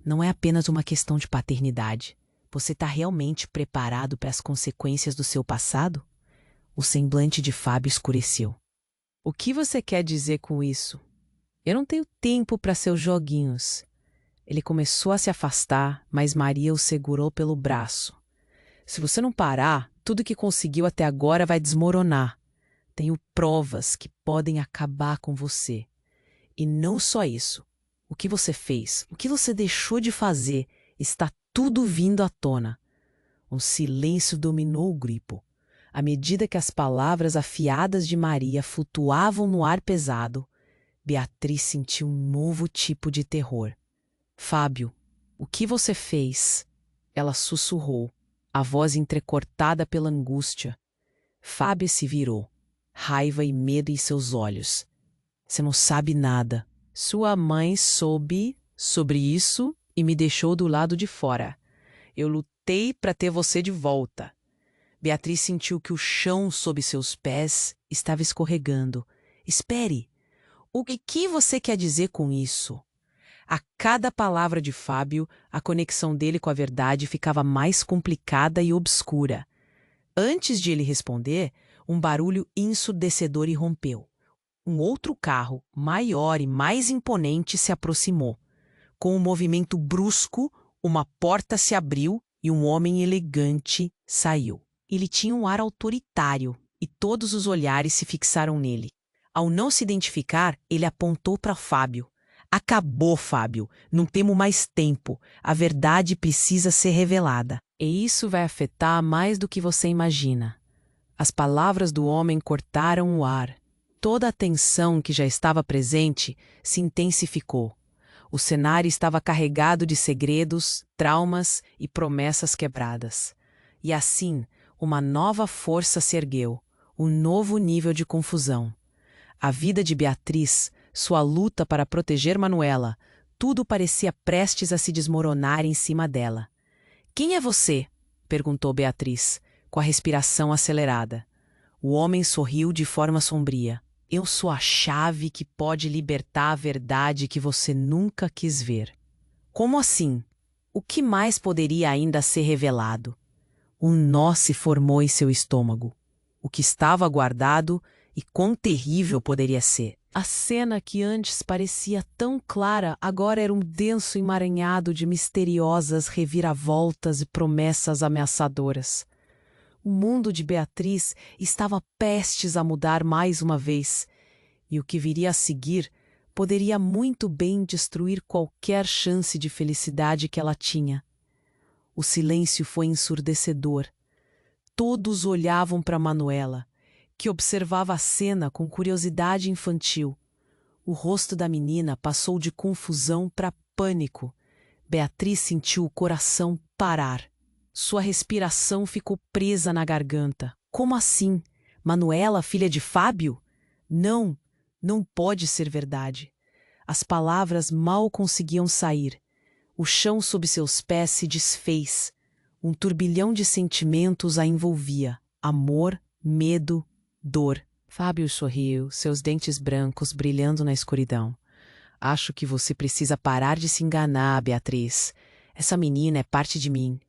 Não é apenas uma questão de paternidade. Você está realmente preparado para as consequências do seu passado? O semblante de Fábio escureceu. O que você quer dizer com isso? Eu não tenho tempo para seus joguinhos. Ele começou a se afastar, mas Maria o segurou pelo braço. Se você não parar, tudo que conseguiu até agora vai desmoronar. Tenho provas que podem acabar com você. E não só isso. O que você fez, o que você deixou de fazer, está tudo vindo à tona. Um silêncio dominou o grupo. À medida que as palavras afiadas de Maria flutuavam no ar pesado, Beatriz sentiu um novo tipo de terror. Fábio, o que você fez? Ela sussurrou, a voz entrecortada pela angústia. Fábio se virou, raiva e medo em seus olhos. Você não sabe nada. Sua mãe soube sobre isso e me deixou do lado de fora. Eu lutei para ter você de volta. Beatriz sentiu que o chão sob seus pés estava escorregando. Espere! O que você quer dizer com isso? A cada palavra de Fábio, a conexão dele com a verdade ficava mais complicada e obscura. Antes de ele responder, um barulho ensurdecedor irrompeu. Um outro carro, maior e mais imponente, se aproximou. Com um movimento brusco, uma porta se abriu e um homem elegante saiu. Ele tinha um ar autoritário e todos os olhares se fixaram nele. Ao não se identificar, ele apontou para Fábio. Acabou, Fábio. Não temos mais tempo. A verdade precisa ser revelada. E isso vai afetar mais do que você imagina. As palavras do homem cortaram o ar. Toda a tensão que já estava presente se intensificou. O cenário estava carregado de segredos, traumas e promessas quebradas. E assim, uma nova força se ergueu, um novo nível de confusão. A vida de Beatriz, sua luta para proteger Manuela, tudo parecia prestes a se desmoronar em cima dela. Quem é você? Perguntou Beatriz, com a respiração acelerada. O homem sorriu de forma sombria. Eu sou a chave que pode libertar a verdade que você nunca quis ver. Como assim? O que mais poderia ainda ser revelado? Um nó se formou em seu estômago. O que estava guardado e quão terrível poderia ser? A cena que antes parecia tão clara agora era um denso emaranhado de misteriosas reviravoltas e promessas ameaçadoras. O mundo de Beatriz estava prestes a mudar mais uma vez, e o que viria a seguir poderia muito bem destruir qualquer chance de felicidade que ela tinha. O silêncio foi ensurdecedor. Todos olhavam para Manuela, que observava a cena com curiosidade infantil. O rosto da menina passou de confusão para pânico. Beatriz sentiu o coração parar. Sua respiração ficou presa na garganta. Como assim? Manuela, filha de Fábio? Não, não pode ser verdade. As palavras mal conseguiam sair. O chão sob seus pés se desfez. Um turbilhão de sentimentos a envolvia: amor, medo, dor. Fábio sorriu, seus dentes brancos brilhando na escuridão. Acho que você precisa parar de se enganar, Beatriz. Essa menina é parte de mim.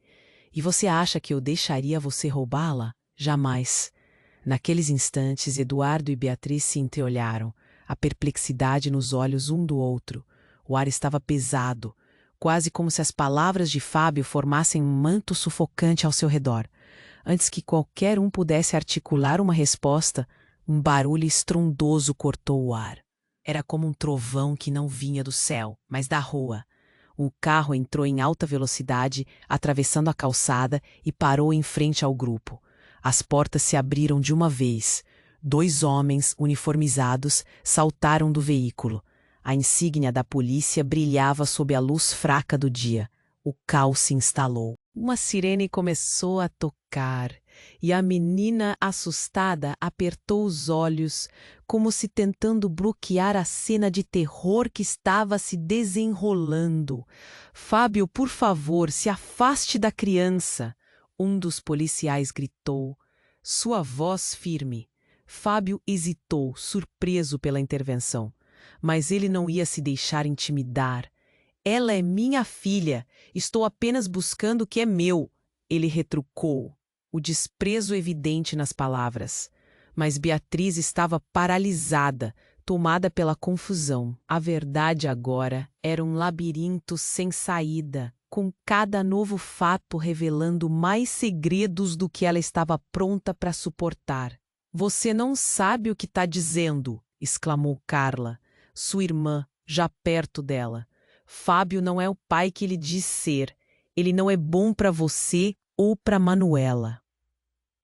E você acha que eu deixaria você roubá-la? Jamais. Naqueles instantes, Eduardo e Beatriz se entreolharam, a perplexidade nos olhos um do outro. O ar estava pesado, quase como se as palavras de Fábio formassem um manto sufocante ao seu redor. Antes que qualquer um pudesse articular uma resposta, um barulho estrondoso cortou o ar. Era como um trovão que não vinha do céu, mas da rua. Um carro entrou em alta velocidade, atravessando a calçada e parou em frente ao grupo. As portas se abriram de uma vez. 2 homens uniformizados saltaram do veículo. A insígnia da polícia brilhava sob a luz fraca do dia. O caos se instalou. Uma sirene começou a tocar, e a menina, assustada, apertou os olhos, como se tentando bloquear a cena de terror que estava se desenrolando. Fábio, por favor, se afaste da criança! Um dos policiais gritou, sua voz firme. Fábio hesitou, surpreso pela intervenção. Mas ele não ia se deixar intimidar. Ela é minha filha. Estou apenas buscando o que é meu. Ele retrucou, o desprezo evidente nas palavras. Mas Beatriz estava paralisada, tomada pela confusão. A verdade agora era um labirinto sem saída, com cada novo fato revelando mais segredos do que ela estava pronta para suportar. Você não sabe o que está dizendo, exclamou Carla, sua irmã, já perto dela. Fábio não é o pai que ele diz ser. Ele não é bom para você ou para Manuela.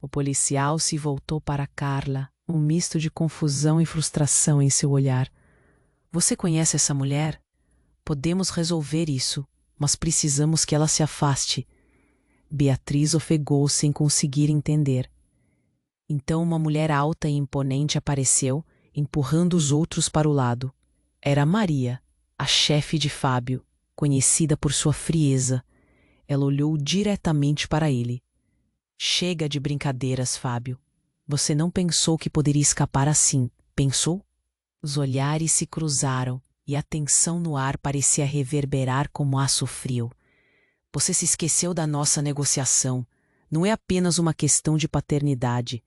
O policial se voltou para Carla, um misto de confusão e frustração em seu olhar. Você conhece essa mulher? Podemos resolver isso, mas precisamos que ela se afaste. Beatriz ofegou sem conseguir entender. Então uma mulher alta e imponente apareceu, empurrando os outros para o lado. Era Maria, a chefe de Fábio, conhecida por sua frieza. Ela olhou diretamente para ele. Chega de brincadeiras, Fábio. Você não pensou que poderia escapar assim, pensou? Os olhares se cruzaram e a tensão no ar parecia reverberar como aço frio. Você se esqueceu da nossa negociação. Não é apenas uma questão de paternidade.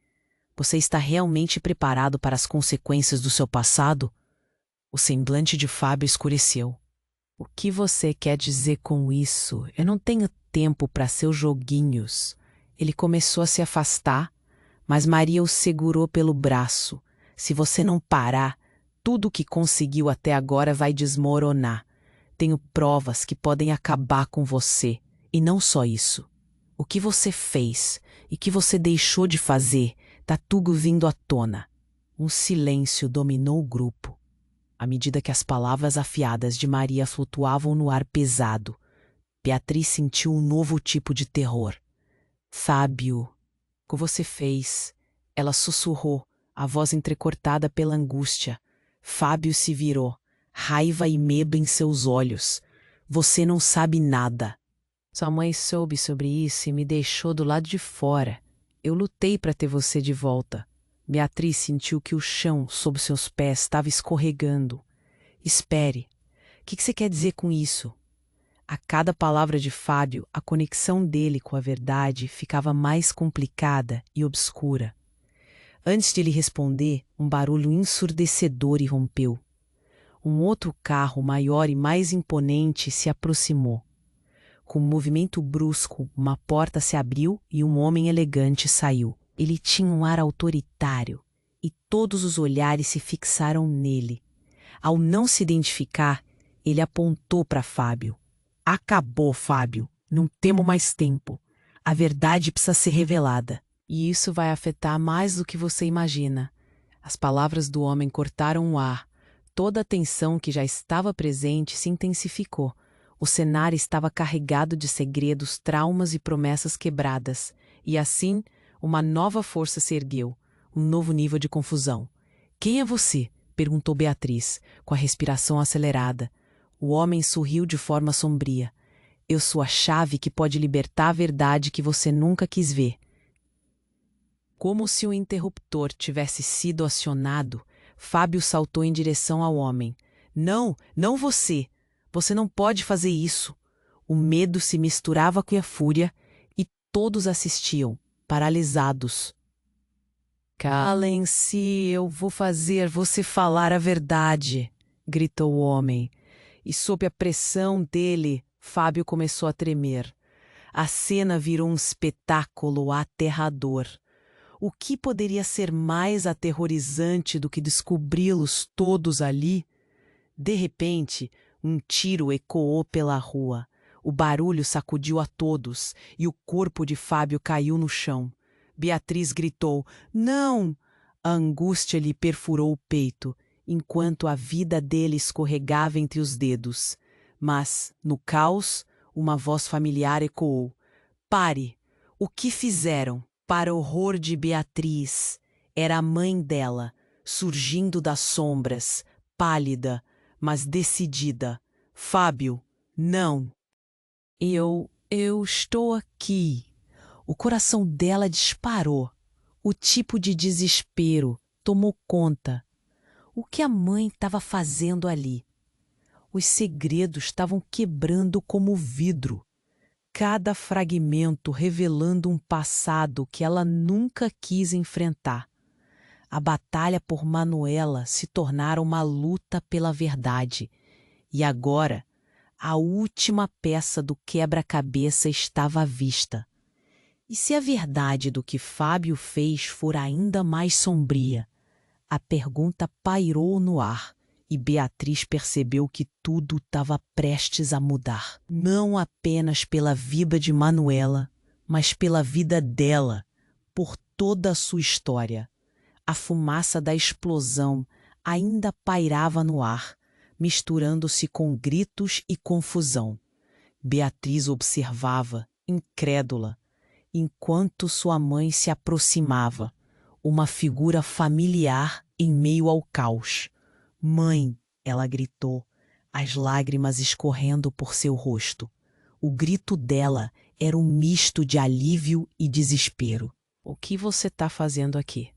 Você está realmente preparado para as consequências do seu passado? O semblante de Fábio escureceu. O que você quer dizer com isso? Eu não tenho tempo para seus joguinhos. Ele começou a se afastar, mas Maria o segurou pelo braço. Se você não parar, tudo o que conseguiu até agora vai desmoronar. Tenho provas que podem acabar com você. E não só isso. O que você fez e que você deixou de fazer, tá tudo vindo à tona. Um silêncio dominou o grupo. À medida que as palavras afiadas de Maria flutuavam no ar pesado, Beatriz sentiu um novo tipo de terror. Fábio, o que você fez? Ela sussurrou, a voz entrecortada pela angústia. Fábio se virou, raiva e medo em seus olhos. Você não sabe nada. Sua mãe soube sobre isso e me deixou do lado de fora. Eu lutei para ter você de volta. Beatriz sentiu que o chão sob seus pés estava escorregando. Espere. O que você quer dizer com isso? A cada palavra de Fábio, a conexão dele com a verdade ficava mais complicada e obscura. Antes de lhe responder, um barulho ensurdecedor irrompeu. Um outro carro, maior e mais imponente, se aproximou. Com um movimento brusco, uma porta se abriu e um homem elegante saiu. Ele tinha um ar autoritário e todos os olhares se fixaram nele. Ao não se identificar, ele apontou para Fábio. Acabou, Fábio. Não temos mais tempo. A verdade precisa ser revelada. E isso vai afetar mais do que você imagina. As palavras do homem cortaram o ar. Toda a tensão que já estava presente se intensificou. O cenário estava carregado de segredos, traumas e promessas quebradas. E assim, uma nova força se ergueu. Um novo nível de confusão. Quem é você? Perguntou Beatriz, com a respiração acelerada. O homem sorriu de forma sombria. Eu sou a chave que pode libertar a verdade que você nunca quis ver. Como se o interruptor tivesse sido acionado, Fábio saltou em direção ao homem. Não, não você! Você não pode fazer isso! O medo se misturava com a fúria e todos assistiam, paralisados. Calem-se, eu vou fazer você falar a verdade, gritou o homem. E sob a pressão dele, Fábio começou a tremer. A cena virou um espetáculo aterrador. O que poderia ser mais aterrorizante do que descobri-los todos ali? De repente, um tiro ecoou pela rua. O barulho sacudiu a todos e o corpo de Fábio caiu no chão. Beatriz gritou, não! A angústia lhe perfurou o peito, enquanto a vida dele escorregava entre os dedos. Mas, no caos, uma voz familiar ecoou. Pare! O que fizeram? Para horror de Beatriz, era a mãe dela, surgindo das sombras, pálida, mas decidida. Fábio, não! Eu estou aqui. O coração dela disparou. O tipo de desespero tomou conta. O que a mãe estava fazendo ali? Os segredos estavam quebrando como vidro. Cada fragmento revelando um passado que ela nunca quis enfrentar. A batalha por Manuela se tornara uma luta pela verdade. E agora, a última peça do quebra-cabeça estava à vista. E se a verdade do que Fábio fez for ainda mais sombria? A pergunta pairou no ar. E Beatriz percebeu que tudo estava prestes a mudar. Não apenas pela vida de Manuela, mas pela vida dela, por toda a sua história. A fumaça da explosão ainda pairava no ar, misturando-se com gritos e confusão. Beatriz observava, incrédula, enquanto sua mãe se aproximava, uma figura familiar em meio ao caos. Mãe, ela gritou, as lágrimas escorrendo por seu rosto. O grito dela era um misto de alívio e desespero. O que você está fazendo aqui?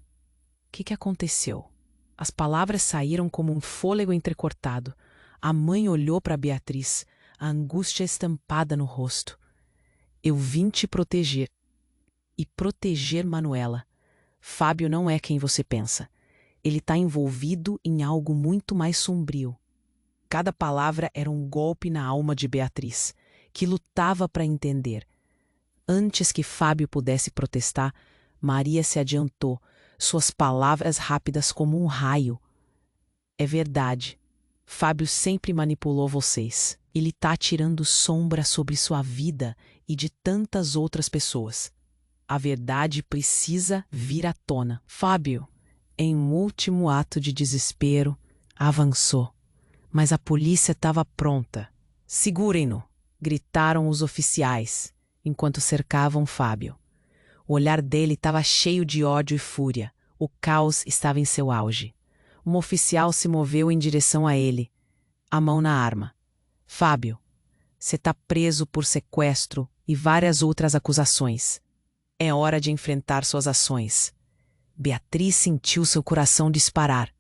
O que aconteceu? As palavras saíram como um fôlego entrecortado. A mãe olhou para Beatriz, a angústia estampada no rosto. Eu vim te proteger. E proteger Manuela. Fábio não é quem você pensa. Ele está envolvido em algo muito mais sombrio. Cada palavra era um golpe na alma de Beatriz, que lutava para entender. Antes que Fábio pudesse protestar, Maria se adiantou, suas palavras rápidas como um raio. É verdade. Fábio sempre manipulou vocês. Ele está tirando sombra sobre sua vida e de tantas outras pessoas. A verdade precisa vir à tona. Fábio, em um último ato de desespero, avançou. Mas a polícia estava pronta. Segurem-no! Gritaram os oficiais, enquanto cercavam Fábio. O olhar dele estava cheio de ódio e fúria. O caos estava em seu auge. Um oficial se moveu em direção a ele, a mão na arma. Fábio, você está preso por sequestro e várias outras acusações. É hora de enfrentar suas ações. Beatriz sentiu seu coração disparar.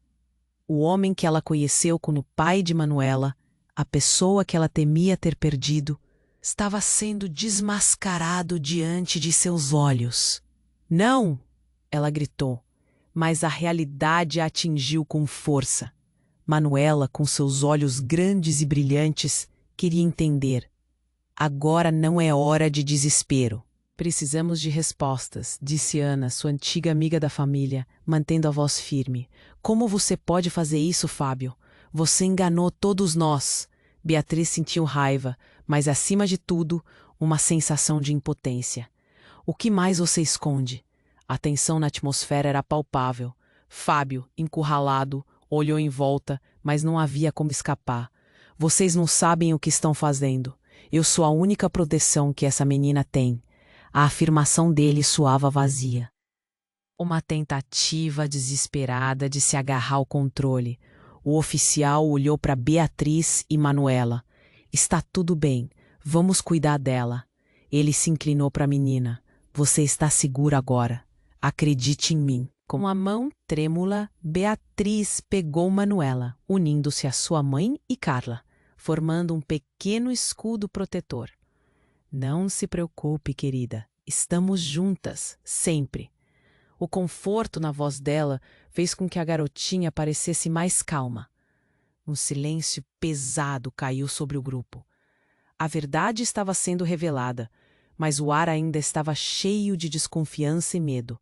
O homem que ela conheceu como pai de Manuela, a pessoa que ela temia ter perdido, estava sendo desmascarado diante de seus olhos. Não! Ela gritou, Mas a realidade a atingiu com força. Manuela, com seus olhos grandes e brilhantes, queria entender. Agora não é hora de desespero. Precisamos de respostas, disse Ana, sua antiga amiga da família, mantendo a voz firme. Como você pode fazer isso, Fábio? Você enganou todos nós. Beatriz sentiu raiva, mas acima de tudo, uma sensação de impotência. O que mais você esconde? A tensão na atmosfera era palpável. Fábio, encurralado, olhou em volta, mas não havia como escapar. Vocês não sabem o que estão fazendo. Eu sou a única proteção que essa menina tem. A afirmação dele soava vazia. Uma tentativa desesperada de se agarrar ao controle. O oficial olhou para Beatriz e Manuela. Está tudo bem, vamos cuidar dela. Ele se inclinou para a menina. Você está segura agora. Acredite em mim. Com a mão trêmula, Beatriz pegou Manuela, unindo-se a sua mãe e Carla, formando um pequeno escudo protetor. Não se preocupe, querida. Estamos juntas, sempre. O conforto na voz dela fez com que a garotinha parecesse mais calma. Um silêncio pesado caiu sobre o grupo. A verdade estava sendo revelada, mas o ar ainda estava cheio de desconfiança e medo.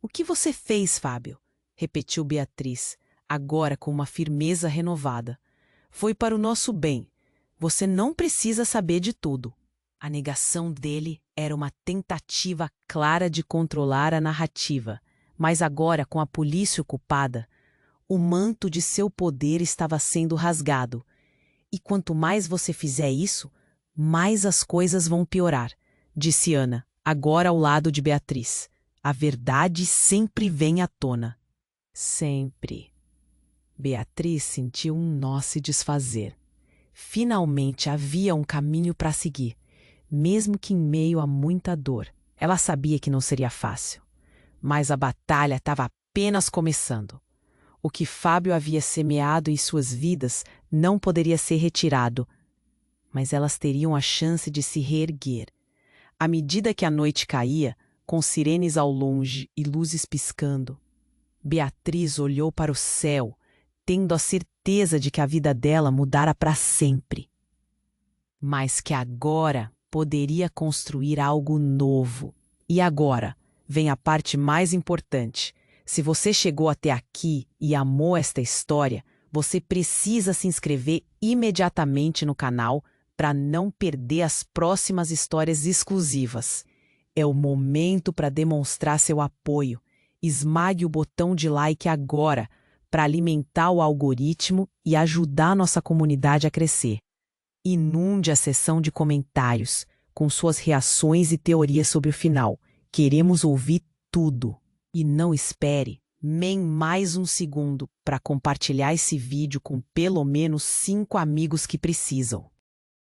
O que você fez, Fábio? Repetiu Beatriz, agora com uma firmeza renovada. Foi para o nosso bem. Você não precisa saber de tudo. A negação dele era uma tentativa clara de controlar a narrativa, mas agora, com a polícia ocupada, o manto de seu poder estava sendo rasgado. E quanto mais você fizer isso, mais as coisas vão piorar, disse Ana, agora ao lado de Beatriz. A verdade sempre vem à tona. Sempre. Beatriz sentiu um nó se desfazer. Finalmente havia um caminho para seguir. Mesmo que em meio a muita dor. Ela sabia que não seria fácil. Mas a batalha estava apenas começando. O que Fábio havia semeado em suas vidas não poderia ser retirado. Mas elas teriam a chance de se reerguer. À medida que a noite caía, com sirenes ao longe e luzes piscando, Beatriz olhou para o céu, tendo a certeza de que a vida dela mudara para sempre. Mas que agora poderia construir algo novo. E agora, vem a parte mais importante. Se você chegou até aqui e amou esta história, você precisa se inscrever imediatamente no canal para não perder as próximas histórias exclusivas. É o momento para demonstrar seu apoio. Esmague o botão de like agora para alimentar o algoritmo e ajudar nossa comunidade a crescer. Inunde a seção de comentários com suas reações e teorias sobre o final. Queremos ouvir tudo. E não espere nem mais um segundo para compartilhar esse vídeo com pelo menos 5 amigos que precisam.